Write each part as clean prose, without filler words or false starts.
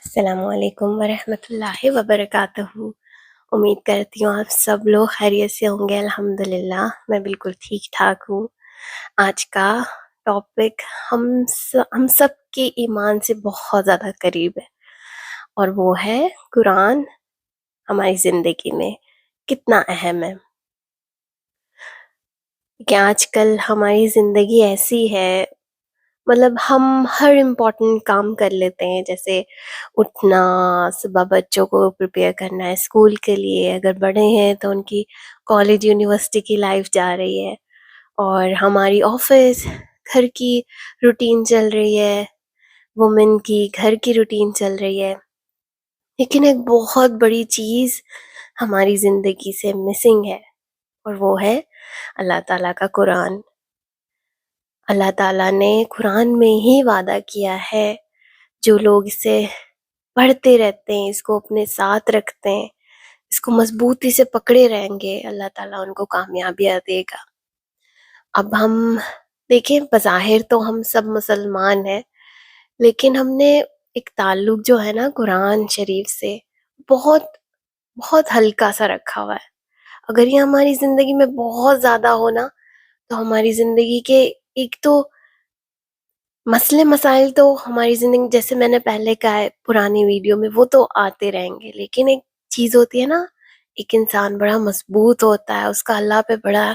السلام علیکم ورحمۃ اللہ وبرکاتہ۔ امید کرتی ہوں آپ سب لوگ خیریت سے ہوں گے۔ الحمدللہ میں بالکل ٹھیک ٹھاک ہوں۔ آج کا ٹاپک ہم سب کے ایمان سے بہت زیادہ قریب ہے، اور وہ ہے قرآن ہماری زندگی میں کتنا اہم ہے۔ کہ آج کل ہماری زندگی ایسی ہے، مطلب ہم ہر امپورٹنٹ کام کر لیتے ہیں، جیسے اٹھنا، صبح بچوں کو پریپیئر کرنا ہے اسکول کے لیے، اگر بڑے ہیں تو ان کی کالج یونیورسٹی کی لائف جا رہی ہے، اور ہماری آفس گھر کی روٹین چل رہی ہے، وومن کی گھر کی روٹین چل رہی ہے۔ لیکن ایک بہت بڑی چیز ہماری زندگی سے مسنگ ہے، اور وہ ہے اللہ تعالیٰ کا قرآن۔ اللہ تعالیٰ نے قرآن میں ہی وعدہ کیا ہے، جو لوگ اسے پڑھتے رہتے ہیں، اس کو اپنے ساتھ رکھتے ہیں، اس کو مضبوطی سے پکڑے رہیں گے، اللہ تعالیٰ ان کو کامیابیاں دے گا۔ اب ہم دیکھیں، بظاہر تو ہم سب مسلمان ہیں، لیکن ہم نے ایک تعلق جو ہے نا قرآن شریف سے، بہت بہت ہلکا سا رکھا ہوا ہے۔ اگر یہ ہماری زندگی میں بہت زیادہ ہونا، تو ہماری زندگی کے ایک تو مسئلے مسائل تو ہماری زندگی، جیسے میں نے پہلے کہا ہے پرانی ویڈیو میں، وہ تو آتے رہیں گے، لیکن ایک چیز ہوتی ہے نا، ایک انسان بڑا مضبوط ہوتا ہے، اس کا اللہ پہ بڑا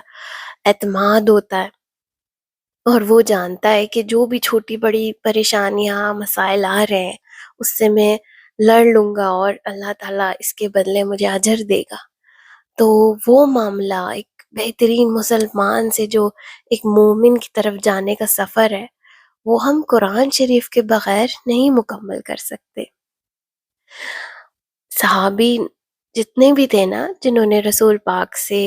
اعتماد ہوتا ہے، اور وہ جانتا ہے کہ جو بھی چھوٹی بڑی پریشانیاں مسائل آ رہے ہیں، اس سے میں لڑ لوں گا، اور اللہ تعالیٰ اس کے بدلے مجھے اجر دے گا۔ تو وہ معاملہ ایک بہترین مسلمان سے جو ایک مومن کی طرف جانے کا سفر ہے، وہ ہم قرآن شریف کے بغیر نہیں مکمل کر سکتے۔ صحابی جتنے بھی تھے نا، جنہوں نے رسول پاک سے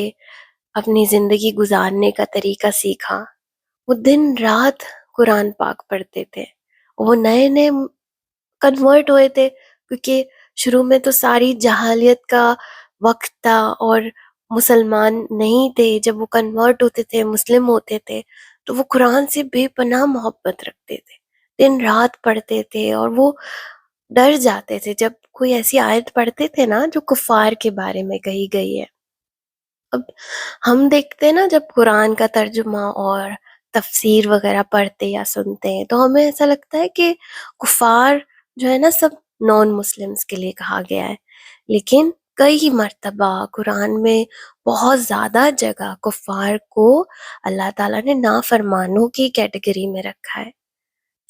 اپنی زندگی گزارنے کا طریقہ سیکھا، وہ دن رات قرآن پاک پڑھتے تھے۔ وہ نئے نئے کنورٹ ہوئے تھے، کیونکہ شروع میں تو ساری جہالیت کا وقت تھا، اور مسلمان نہیں تھے۔ جب وہ کنورٹ ہوتے تھے، مسلم ہوتے تھے، تو وہ قرآن سے بے پناہ محبت رکھتے تھے، دن رات پڑھتے تھے، اور وہ ڈر جاتے تھے جب کوئی ایسی آیت پڑھتے تھے نا جو کفار کے بارے میں کہی گئی ہے۔ اب ہم دیکھتے ہیں نا، جب قرآن کا ترجمہ اور تفسیر وغیرہ پڑھتے یا سنتے ہیں، تو ہمیں ایسا لگتا ہے کہ کفار جو ہے نا، سب نان مسلمس کے لیے کہا گیا ہے، لیکن کئی مرتبہ قرآن میں بہت زیادہ جگہ کفار کو اللہ تعالیٰ نے نافرمانوں کی کیٹیگری میں رکھا ہے۔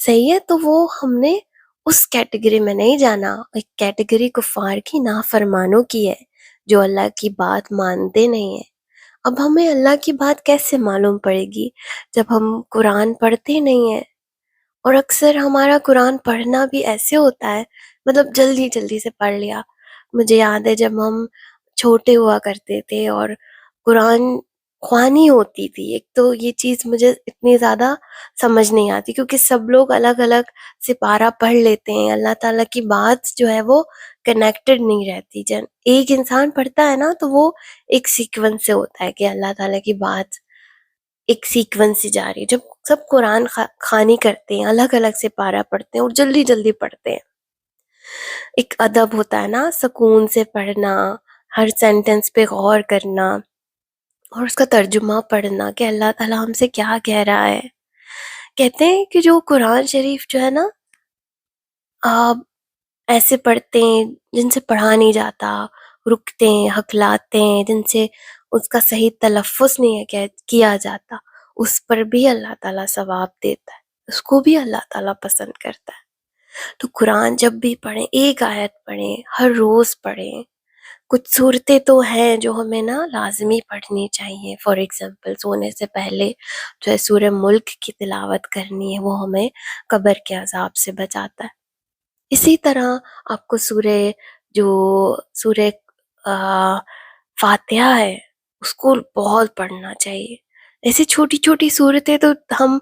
صحیح ہے، تو وہ ہم نے اس کیٹیگری میں نہیں جانا، ایک کیٹیگری کفار کی نافرمانوں کی ہے، جو اللہ کی بات مانتے نہیں ہیں۔ اب ہمیں اللہ کی بات کیسے معلوم پڑے گی جب ہم قرآن پڑھتے نہیں ہیں؟ اور اکثر ہمارا قرآن پڑھنا بھی ایسے ہوتا ہے، مطلب جلدی جلدی سے پڑھ لیا۔ مجھے یاد ہے جب ہم چھوٹے ہوا کرتے تھے اور قرآن خوانی ہوتی تھی، ایک تو یہ چیز مجھے اتنی زیادہ سمجھ نہیں آتی، کیونکہ سب لوگ الگ الگ سپارہ پڑھ لیتے ہیں، اللہ تعالیٰ کی بات جو ہے وہ کنیکٹڈ نہیں رہتی۔ جب ایک انسان پڑھتا ہے نا، تو وہ ایک سیکوینس سے ہوتا ہے کہ اللہ تعالیٰ کی بات ایک سیکوینس سے جا رہی ہے۔ جب سب قرآن خوانی کرتے ہیں، الگ الگ سپارہ پڑھتے ہیں اور جلدی جلدی پڑھتے ہیں، ایک ادب ہوتا ہے نا، سکون سے پڑھنا، ہر سینٹنس پہ غور کرنا، اور اس کا ترجمہ پڑھنا کہ اللہ تعالیٰ ہم سے کیا کہہ رہا ہے۔ کہتے ہیں کہ جو قرآن شریف جو ہے نا، آپ ایسے پڑھتے ہیں جن سے پڑھا نہیں جاتا، رکتے ہیں، ہکلاتے ہیں، جن سے اس کا صحیح تلفظ نہیں ہے کیا جاتا، اس پر بھی اللہ تعالیٰ ثواب دیتا ہے، اس کو بھی اللہ تعالیٰ پسند کرتا ہے۔ تو قرآن جب بھی پڑھیں، ایک آیت پڑھیں، ہر روز پڑھیں۔ کچھ صورتیں تو ہیں جو ہمیں نا لازمی پڑھنی چاہیے، فار ایگزامپل سونے سے پہلے جو ہے سورہ ملک کی تلاوت کرنی ہے، وہ ہمیں قبر کے عذاب سے بچاتا ہے۔ اسی طرح آپ کو سورہ فاتحہ ہے، اس کو بہت پڑھنا چاہیے۔ ایسی چھوٹی چھوٹی صورتیں تو ہم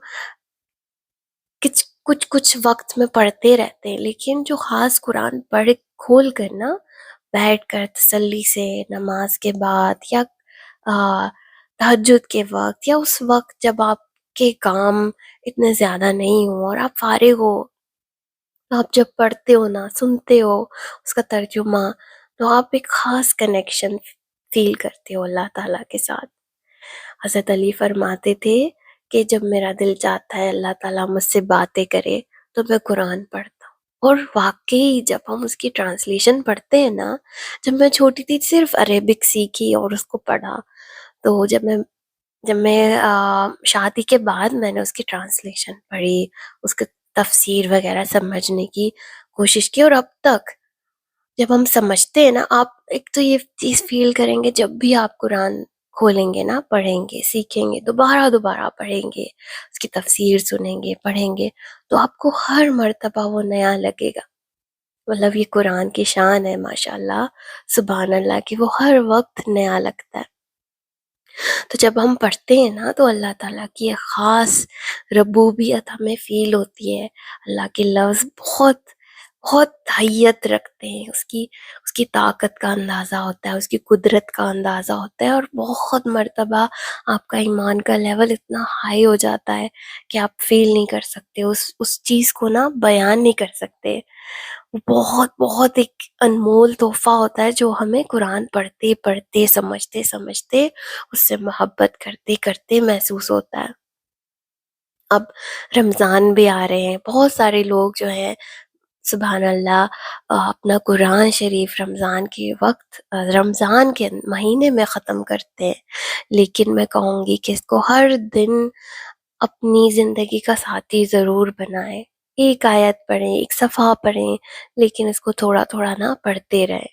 کچھ وقت میں پڑھتے رہتے ہیں، لیکن جو خاص قرآن پڑھ کھول کر نا، بیٹھ کر تسلی سے نماز کے بعد، یا تہجد کے وقت، یا اس وقت جب آپ کے کام اتنے زیادہ نہیں ہوں اور آپ فارغ ہو، تو آپ جب پڑھتے ہو نا، سنتے ہو اس کا ترجمہ، تو آپ ایک خاص کنیکشن فیل کرتے ہو اللہ تعالیٰ کے ساتھ۔ حضرت علی فرماتے تھے کہ جب میرا دل چاہتا ہے اللہ تعالیٰ مجھ سے باتیں کرے تو میں قرآن پڑھتا ہوں۔ اور واقعی جب ہم اس کی ٹرانسلیشن پڑھتے ہیں نا، جب میں چھوٹی تھی صرف عربک سیکھی اور اس کو پڑھا، تو جب میں شادی کے بعد میں نے اس کی ٹرانسلیشن پڑھی، اس کے تفسیر وغیرہ سمجھنے کی کوشش کی، اور اب تک جب ہم سمجھتے ہیں نا، آپ ایک تو یہ چیز فیل کریں گے جب بھی آپ قرآن کھولیں گے نا، پڑھیں گے، سیکھیں گے، دوبارہ دوبارہ پڑھیں گے، اس کی تفسیر سنیں گے، پڑھیں گے، تو آپ کو ہر مرتبہ وہ نیا لگے گا۔ مطلب یہ قرآن کی شان ہے ماشاءاللہ، سبحان اللہ، کہ وہ ہر وقت نیا لگتا ہے۔ تو جب ہم پڑھتے ہیں نا تو اللہ تعالیٰ کی ایک خاص ربوبیت ہمیں فیل ہوتی ہے۔ اللہ کے لفظ بہت بہت حیت رکھتے ہیں، اس کی طاقت کا اندازہ ہوتا ہے، اس کی قدرت کا اندازہ ہوتا ہے، اور بہت مرتبہ آپ کا ایمان کا لیول اتنا ہائی ہو جاتا ہے کہ آپ فیل نہیں کر سکتے، اس چیز کو نا بیان نہیں کر سکتے۔ بہت بہت ایک انمول تحفہ ہوتا ہے جو ہمیں قرآن پڑھتے پڑھتے، سمجھتے سمجھتے، اس سے محبت کرتے کرتے محسوس ہوتا ہے۔ اب رمضان بھی آ رہے ہیں، بہت سارے لوگ جو ہیں سبحان اللہ اپنا قرآن شریف رمضان کے وقت، رمضان کے مہینے میں ختم کرتے ہیں، لیکن میں کہوں گی کہ اس کو ہر دن اپنی زندگی کا ساتھی ضرور بنائیں۔ ایک آیت پڑھیں، ایک صفحہ پڑھیں، لیکن اس کو تھوڑا تھوڑا نا پڑھتے رہیں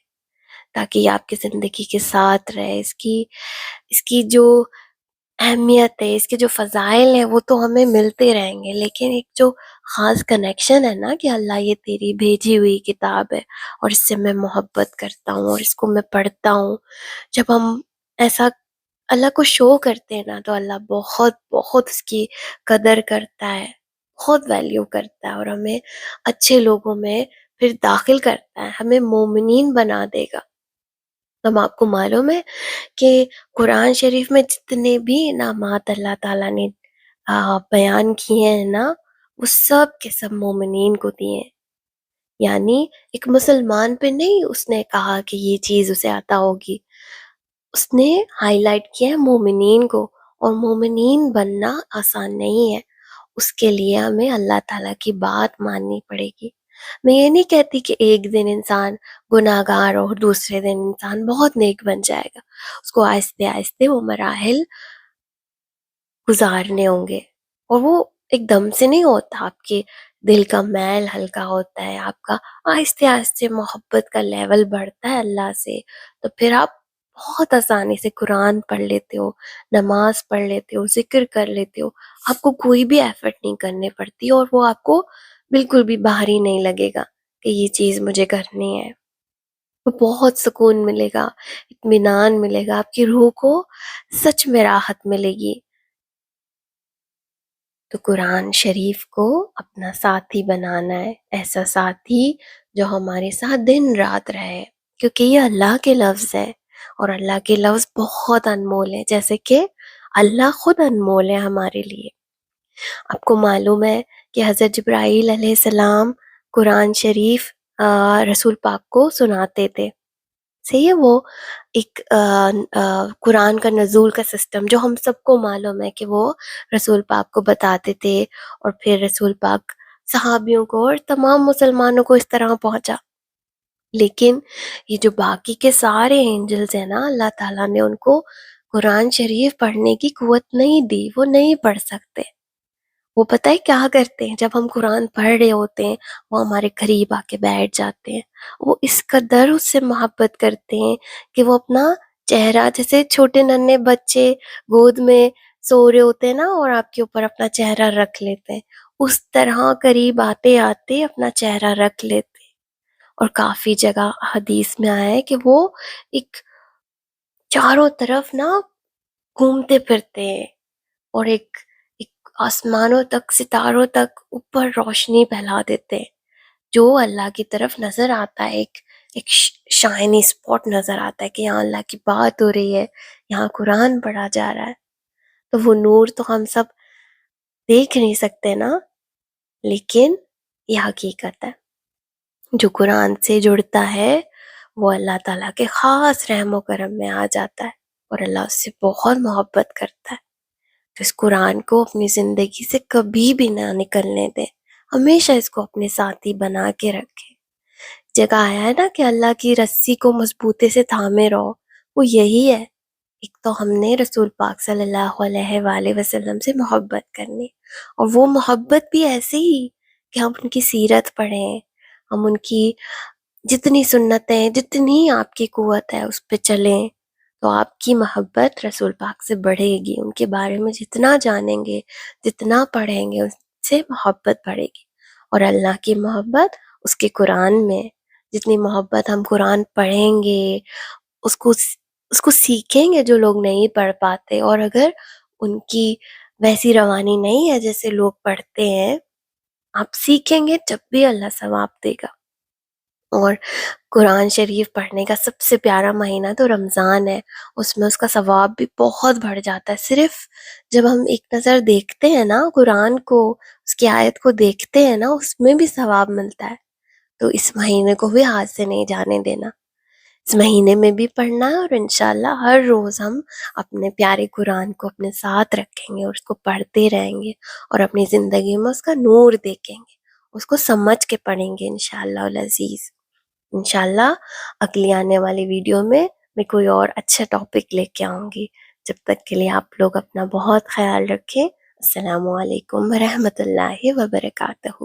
تاکہ یہ آپ کی زندگی کے ساتھ رہے۔ اس کی جو اہمیت ہے، اس کے جو فضائل ہیں وہ تو ہمیں ملتے رہیں گے، لیکن ایک جو خاص کنیکشن ہے نا کہ اللہ یہ تیری بھیجی ہوئی کتاب ہے اور اس سے میں محبت کرتا ہوں اور اس کو میں پڑھتا ہوں، جب ہم ایسا اللہ کو شو کرتے ہیں نا تو اللہ بہت بہت اس کی قدر کرتا ہے، بہت ویلیو کرتا ہے، اور ہمیں اچھے لوگوں میں پھر داخل کرتا ہے، ہمیں مومنین بنا دے گا۔ اب آپ کو معلوم ہے کہ قرآن شریف میں جتنے بھی انعامات اللہ تعالیٰ نے بیان کیے ہیں نا، وہ سب کے سب مومنین کو دیے ہیں۔ یعنی ایک مسلمان پہ نہیں اس نے کہا کہ یہ چیز اسے عطا ہوگی، اس نے ہائی لائٹ کیا ہے مومنین کو، اور مومنین بننا آسان نہیں ہے، اس کے لیے ہمیں اللہ تعالیٰ کی بات ماننی پڑے گی۔ میں یہ نہیں کہتی کہ ایک دن انسان گناہ گار اور دوسرے دن انسان بہت نیک بن جائے گا، اس کو آہستہ آہستہ وہ مراحل گزارنے ہوں گے، اور وہ ایک دم سے نہیں ہوتا، آپ کے دل کا میل ہلکا ہوتا ہے، آپ کا آہستہ آہستہ محبت کا لیول بڑھتا ہے اللہ سے، تو پھر آپ بہت آسانی سے قرآن پڑھ لیتے ہو، نماز پڑھ لیتے ہو، ذکر کر لیتے ہو، آپ کو کوئی بھی ایفرٹ نہیں کرنے پڑتی، اور وہ آپ کو بالکل بھی بھاری نہیں لگے گا کہ یہ چیز مجھے کرنی ہے۔ وہ بہت سکون ملے گا، اطمینان ملے گا، آپ کی روح کو سچ میں راحت ملے گی۔ تو قرآن شریف کو اپنا ساتھی بنانا ہے، ایسا ساتھی جو ہمارے ساتھ دن رات رہے، کیونکہ یہ اللہ کے لفظ ہے، اور اللہ کے لفظ بہت انمول ہیں، جیسے کہ اللہ خود انمول ہے ہمارے لیے۔ آپ کو معلوم ہے کہ حضرت جبرائیل علیہ السلام قرآن شریف رسول پاک کو سناتے تھے، صحیح ہے؟ وہ ایک قرآن کا نزول کا سسٹم جو ہم سب کو معلوم ہے کہ وہ رسول پاک کو بتاتے تھے، اور پھر رسول پاک صحابیوں کو اور تمام مسلمانوں کو اس طرح پہنچا۔ لیکن یہ جو باقی کے سارے اینجلز ہیں نا، اللہ تعالیٰ نے ان کو قرآن شریف پڑھنے کی قوت نہیں دی، وہ نہیں پڑھ سکتے۔ وہ پتہ ہے کیا کرتے ہیں؟ جب ہم قرآن پڑھ رہے ہوتے ہیں وہ ہمارے قریب آ کے بیٹھ جاتے ہیں، وہ اس قدر اس سے محبت کرتے ہیں کہ وہ اپنا چہرہ، جیسے چھوٹے ننھے بچے گود میں سو رہے ہوتے ہیں نا اور آپ کے اوپر اپنا چہرہ رکھ لیتے ہیں، اس طرح قریب آتے آتے اپنا چہرہ رکھ لیتے ہیں۔ اور کافی جگہ حدیث میں آیا ہے کہ وہ ایک چاروں طرف نا گھومتے پھرتے ہیں، اور ایک آسمانوں تک، ستاروں تک اوپر روشنی پھیلا دیتے ہیں، جو اللہ کی طرف نظر آتا ہے، ایک شائنی سپاٹ نظر آتا ہے کہ یہاں اللہ کی بات ہو رہی ہے، یہاں قرآن پڑھا جا رہا ہے۔ تو وہ نور تو ہم سب دیکھ نہیں سکتے نا، لیکن یہ حقیقت ہے۔ جو قرآن سے جڑتا ہے وہ اللہ تعالیٰ کے خاص رحم و کرم میں آ جاتا ہے اور اللہ اس سے بہت محبت کرتا ہے. تو اس قرآن کو اپنی زندگی سے کبھی بھی نہ نکلنے دیں، ہمیشہ اس کو اپنے ساتھی بنا کے رکھیں. جگہ آیا ہے نا کہ اللہ کی رسی کو مضبوطی سے تھامے رہو، وہ یہی ہے. ایک تو ہم نے رسول پاک صلی اللہ علیہ وآلہ وسلم سے محبت کرنی، اور وہ محبت بھی ایسے ہی کہ ہم ان کی سیرت پڑھیں، ہم ان کی جتنی سنتیں، جتنی آپ کی قوت ہے اس پہ چلیں، تو آپ کی محبت رسول پاک سے بڑھے گی. ان کے بارے میں جتنا جانیں گے، جتنا پڑھیں گے، اس سے محبت بڑھے گی. اور اللہ کی محبت اس کے قرآن میں، جتنی محبت ہم قرآن پڑھیں گے، اس کو سیکھیں گے جو لوگ نہیں پڑھ پاتے. اور اگر ان کی ویسی روانی نہیں ہے جیسے لوگ پڑھتے ہیں، آپ سیکھیں گے جب بھی اللہ ثواب دے گا. اور قرآن شریف پڑھنے کا سب سے پیارا مہینہ تو رمضان ہے، اس میں اس کا ثواب بھی بہت بڑھ جاتا ہے. صرف جب ہم ایک نظر دیکھتے ہیں نا قرآن کو، اس کی آیت کو دیکھتے ہیں نا، اس میں بھی ثواب ملتا ہے. تو اس مہینے کو بھی ہاتھ سے نہیں جانے دینا، اس مہینے میں بھی پڑھنا ہے. اور انشاءاللہ ہر روز ہم اپنے پیارے قرآن کو اپنے ساتھ رکھیں گے اور اس کو پڑھتے رہیں گے، اور اپنی زندگی میں اس کا نور دیکھیں گے، اس کو سمجھ کے پڑھیں گے انشاءاللہ العزیز. انشاءاللہ اگلی آنے والی ویڈیو میں کوئی اور اچھا ٹاپک لے کے آؤں گی. جب تک کے لیے آپ لوگ اپنا بہت خیال رکھیں. السلام علیکم ورحمۃ اللہ وبرکاتہ.